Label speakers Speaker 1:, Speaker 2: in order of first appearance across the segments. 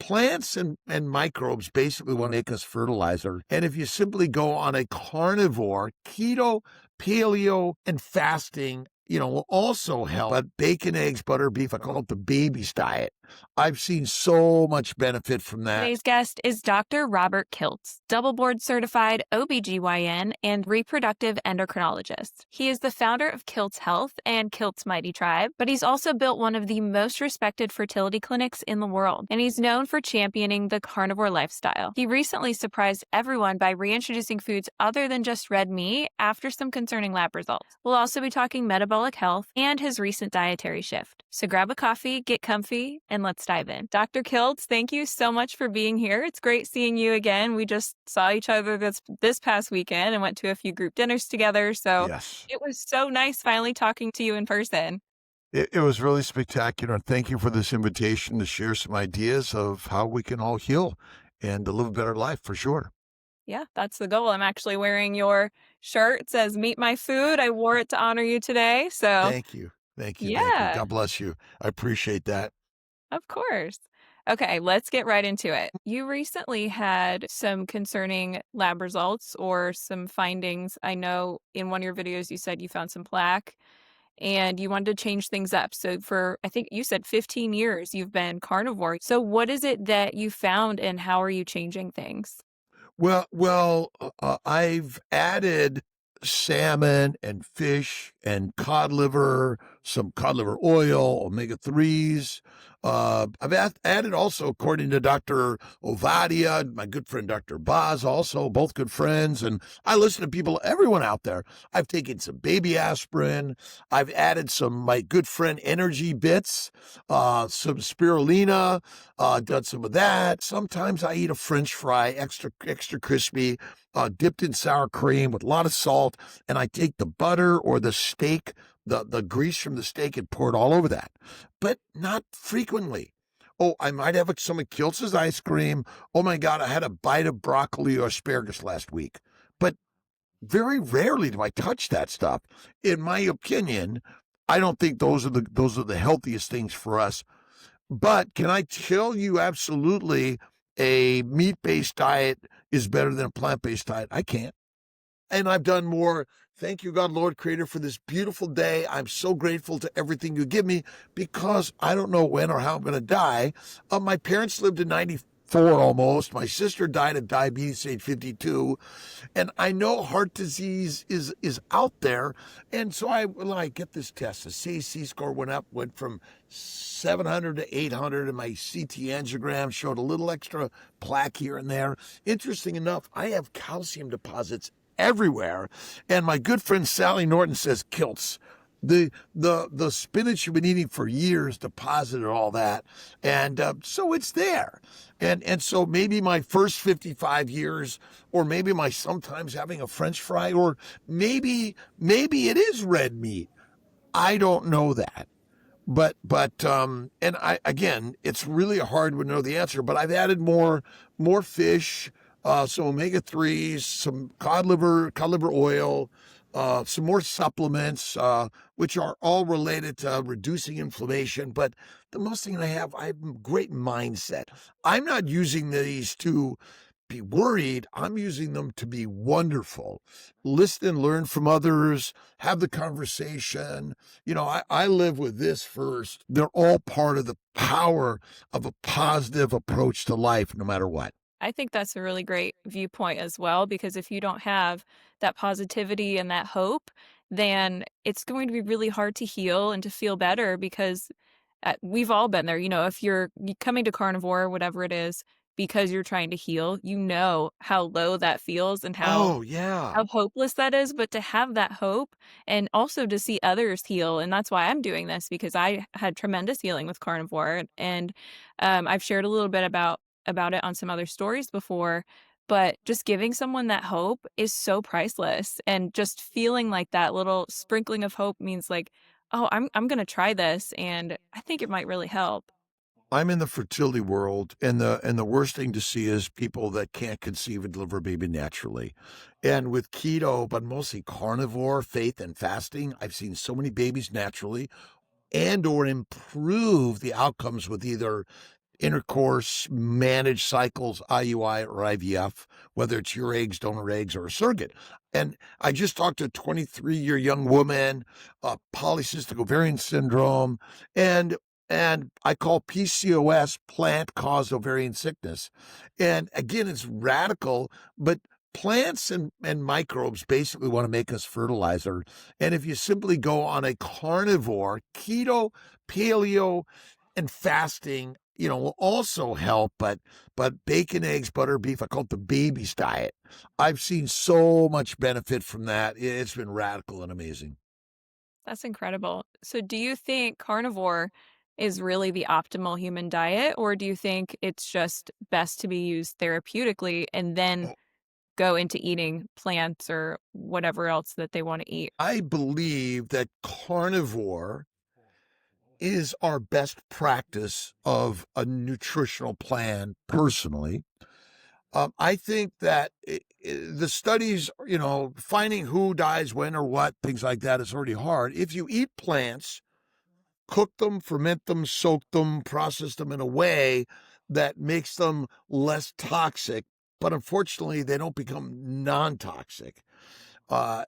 Speaker 1: plants and microbes basically want to make us fertilizer. And if you simply go on a carnivore, keto, paleo, and fasting, will also help. But bacon, eggs, butter, beef, I call it the baby's diet. I've seen so much benefit from that.
Speaker 2: Today's guest is Dr. Robert Kiltz, double board certified OBGYN and reproductive endocrinologist. He is the founder of Kiltz Health and Kiltz Mighty Tribe, but he's also built one of the most respected fertility clinics in the world, and he's known for championing the carnivore lifestyle. He recently surprised everyone by reintroducing foods other than just red meat after some concerning lab results. We'll also be talking metabolic health and his recent dietary shift. So grab a coffee, get comfy, and let's dive in. Dr. Kiltz, thank you so much for being here. It's great seeing you again. We just saw each other this past weekend and went to a few group dinners together. So
Speaker 1: Yes.
Speaker 2: It was so nice finally talking to you in person.
Speaker 1: It was really spectacular. Thank you for this invitation to share some ideas of how we can all heal and to live a better life, for sure.
Speaker 2: Yeah, that's the goal. I'm actually wearing your shirt. It says, "Meet my food." I wore it to honor you today. So
Speaker 1: Thank you. Thank you.
Speaker 2: yeah.
Speaker 1: Thank you. God bless you. I appreciate that.
Speaker 2: Of course. Okay, let's get right into it. You recently had some concerning lab results or some findings. I know in one of your videos you said you found some plaque and you wanted to change things up. So for, I think you said 15 years you've been carnivore. So what is it that you found and how are you changing things?
Speaker 1: I've added salmon and fish and cod liver, some cod liver oil, omega-3s. I've added also, according to Dr. Ovadia, my good friend Dr. Boz, also both good friends. And I listen to people, everyone out there. I've taken some baby aspirin. I've added my good friend Energy Bits, some spirulina, done some of that. Sometimes I eat a French fry, extra crispy, dipped in sour cream with a lot of salt. And I take the butter or the steak, the grease from the steak and pour it all over that, but not frequently. Oh, I might have some of Kiltz's ice cream. Oh my God, I had a bite of broccoli or asparagus last week, but very rarely do I touch that stuff. In my opinion, I don't think those are the healthiest things for us. But can I tell you absolutely a meat-based diet is better than a plant-based diet? I can't. And I've done more. Thank you, God, Lord, Creator, for this beautiful day. I'm so grateful to everything you give me because I don't know when or how I'm going to die. My parents lived to 94 almost. My sister died of diabetes age 52. And I know heart disease is out there. And so I get this test. The CAC score went from 700 to 800, and my CT angiogram showed a little extra plaque here and there. Interesting enough, I have calcium deposits everywhere. And my good friend Sally Norton says, Kiltz, the spinach you've been eating for years deposited all that. And so it's there. And so maybe my first 55 years, or maybe my sometimes having a French fry, or maybe it is red meat. I don't know that. But again, it's really hard to know the answer, but I've added more fish, some omega-3s, some cod liver oil, some more supplements, which are all related to reducing inflammation. But the most thing I have a great mindset. I'm not using these to be worried. I'm using them to be wonderful. Listen and learn from others, have the conversation. I live with this first. They're all part of the power of a positive approach to life, no matter what.
Speaker 2: I think that's a really great viewpoint as well, because if you don't have that positivity and that hope, then it's going to be really hard to heal and to feel better, because we've all been there. If you're coming to carnivore, whatever it is, because you're trying to heal, how low that feels and how hopeless that is. But to have that hope and also to see others heal. And that's why I'm doing this, because I had tremendous healing with carnivore. And I've shared a little bit about it on some other stories before, but just giving someone that hope is so priceless. And just feeling like that little sprinkling of hope means like, oh, I'm going to try this, and I think it might really help.
Speaker 1: I'm in the fertility world, and the worst thing to see is people that can't conceive and deliver a baby naturally. And with keto, but mostly carnivore, faith, and fasting, I've seen so many babies naturally and or improve the outcomes with either intercourse, manage cycles, IUI or IVF, whether it's your eggs, donor eggs, or a surrogate. And I just talked to a 23-year young woman, polycystic ovarian syndrome, and I call PCOS plant-caused ovarian sickness. And again, it's radical, but plants and microbes basically want to make us fertilizer. And if you simply go on a carnivore, keto, paleo, and fasting, will also help, but bacon, eggs, butter, beef, I call it the baby's diet. I've seen so much benefit from that. It's been radical and amazing.
Speaker 2: That's incredible. So do you think carnivore is really the optimal human diet, or do you think it's just best to be used therapeutically and then
Speaker 1: Oh,
Speaker 2: go into eating plants or whatever else that they want to eat?
Speaker 1: I believe that carnivore is our best practice of a nutritional plan personally. I think that the studies, finding who dies when or what, things like that is already hard. If you eat plants, cook them, ferment them, soak them, process them in a way that makes them less toxic, but unfortunately they don't become non-toxic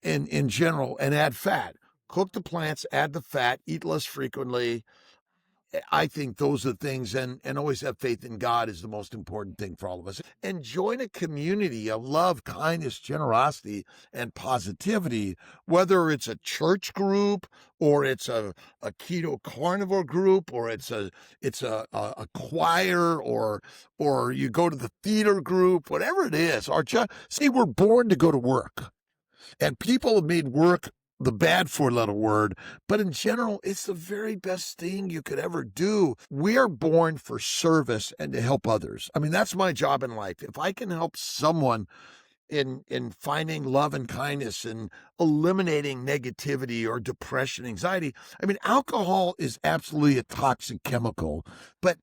Speaker 1: in general, and add fat. Cook the plants, add the fat, eat less frequently. I think those are the things, and always have faith in God is the most important thing for all of us. And join a community of love, kindness, generosity, and positivity, whether it's a church group or it's a keto carnivore group, or it's a choir, or you go to the theater group, whatever it is. See, we're born to go to work. And people have made work the bad four-letter word, but in general, it's the very best thing you could ever do. We are born for service and to help others. I mean, that's my job in life. If I can help someone in finding love and kindness and eliminating negativity or depression, anxiety. I mean, alcohol is absolutely a toxic chemical, but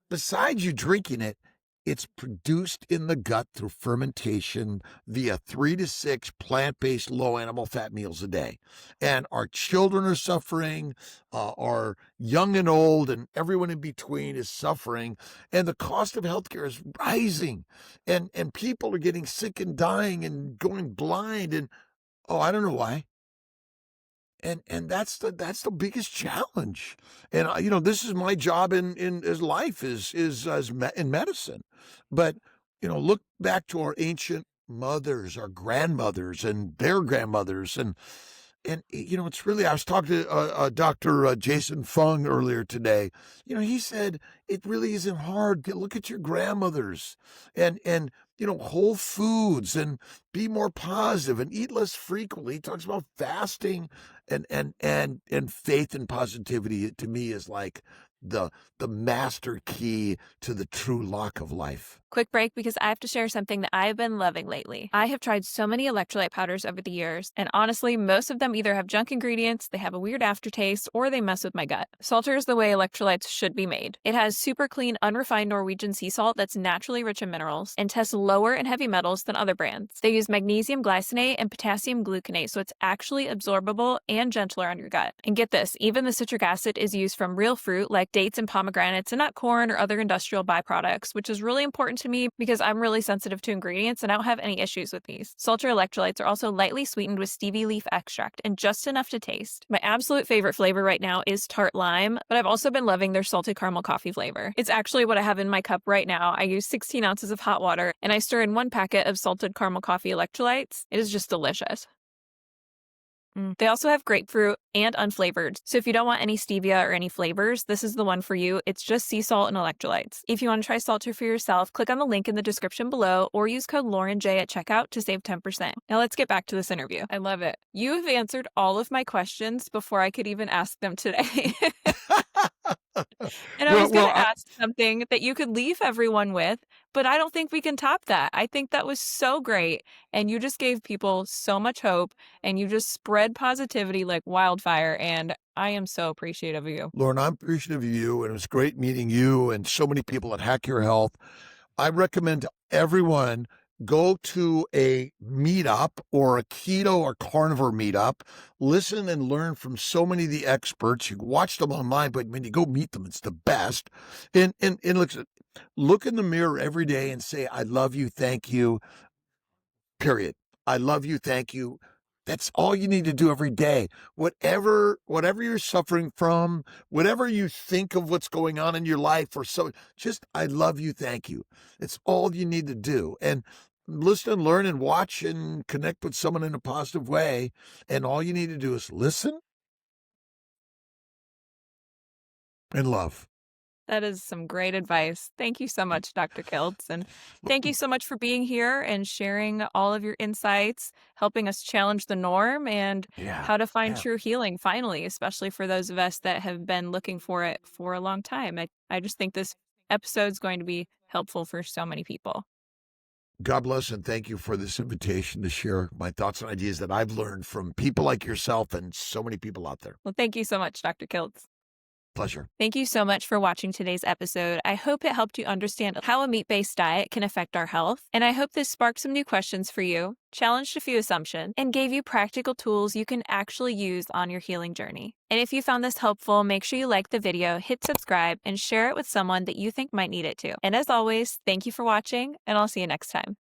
Speaker 1: besides you drinking it, it's produced in the gut through fermentation via 3 to 6 plant-based low animal fat meals a day. And our children are suffering, our young and old, and everyone in between is suffering. And the cost of healthcare is rising. And people are getting sick and dying and going blind. And, I don't know why. And that's the biggest challenge. And this is my job in as life is in medicine. But look back to our ancient mothers, our grandmothers, and their grandmothers, and it's really. I was talking to Dr. Jason Fung earlier today. He said it really isn't hard. Look at your grandmothers, and whole foods, and be more positive and eat less frequently. He talks about fasting, and faith and positivity. To me, is like the master key to the true lock of life.
Speaker 2: Quick break because I have to share something that I've been loving lately. I have tried so many electrolyte powders over the years, and honestly, most of them either have junk ingredients, they have a weird aftertaste, or they mess with my gut. SALTR is the way electrolytes should be made. It has super clean, unrefined Norwegian sea salt that's naturally rich in minerals and tests lower in heavy metals than other brands. They use magnesium glycinate and potassium gluconate, so it's actually absorbable and gentler on your gut. And get this, even the citric acid is used from real fruit like dates and pomegranates and not corn or other industrial byproducts, which is really important to me because I'm really sensitive to ingredients and I don't have any issues with these. SALTR electrolytes are also lightly sweetened with stevia leaf extract and just enough to taste. My absolute favorite flavor right now is tart lime, but I've also been loving their salted caramel coffee flavor. It's actually what I have in my cup right now. I use 16 ounces of hot water and I stir in 1 packet of salted caramel coffee electrolytes. It is just delicious. They also have grapefruit and unflavored. So if you don't want any stevia or any flavors, this is the one for you. It's just sea salt and electrolytes. If you want to try SALTR for yourself, click on the link in the description below or use code LaurenJ at checkout to save 10%. Now let's get back to this interview. I love it. You have answered all of my questions before I could even ask them today. And I was going to ask something that you could leave everyone with, but I don't think we can top that. I think that was so great. And you just gave people so much hope and you just spread positivity like wildfire. And I am so appreciative of you.
Speaker 1: Lauren, I'm appreciative of you. And it was great meeting you and so many people at Hack Your Health. I recommend to everyone go to a meetup or a keto or carnivore meetup, listen and learn from so many of the experts. You can watch them online, but when you go meet them, it's the best. And listen, Look in the mirror every day and say, I love you, thank you, period. I love you, thank you. That's all you need to do every day. Whatever you're suffering from, whatever you think of what's going on in your life, or so, just I love you, thank you. It's all you need to do. And listen and learn and watch and connect with someone in a positive way. And all you need to do is listen and love.
Speaker 2: That is some great advice. Thank you so much, Dr. Kiltz. And thank you so much for being here and sharing all of your insights, helping us challenge the norm and
Speaker 1: Yeah.
Speaker 2: how to find
Speaker 1: Yeah.
Speaker 2: true healing finally, especially for those of us that have been looking for it for a long time. I just think this episode is going to be helpful for so many people.
Speaker 1: God bless and thank you for this invitation to share my thoughts and ideas that I've learned from people like yourself and so many people out there.
Speaker 2: Well, thank you so much, Dr. Kiltz.
Speaker 1: Pleasure.
Speaker 2: Thank you so much for watching today's episode. I hope it helped you understand how a meat based diet can affect our health. And I hope this sparked some new questions for you, challenged a few assumptions, and gave you practical tools you can actually use on your healing journey. And if you found this helpful, make sure you like the video, hit subscribe, and share it with someone that you think might need it too. And as always, thank you for watching, and I'll see you next time.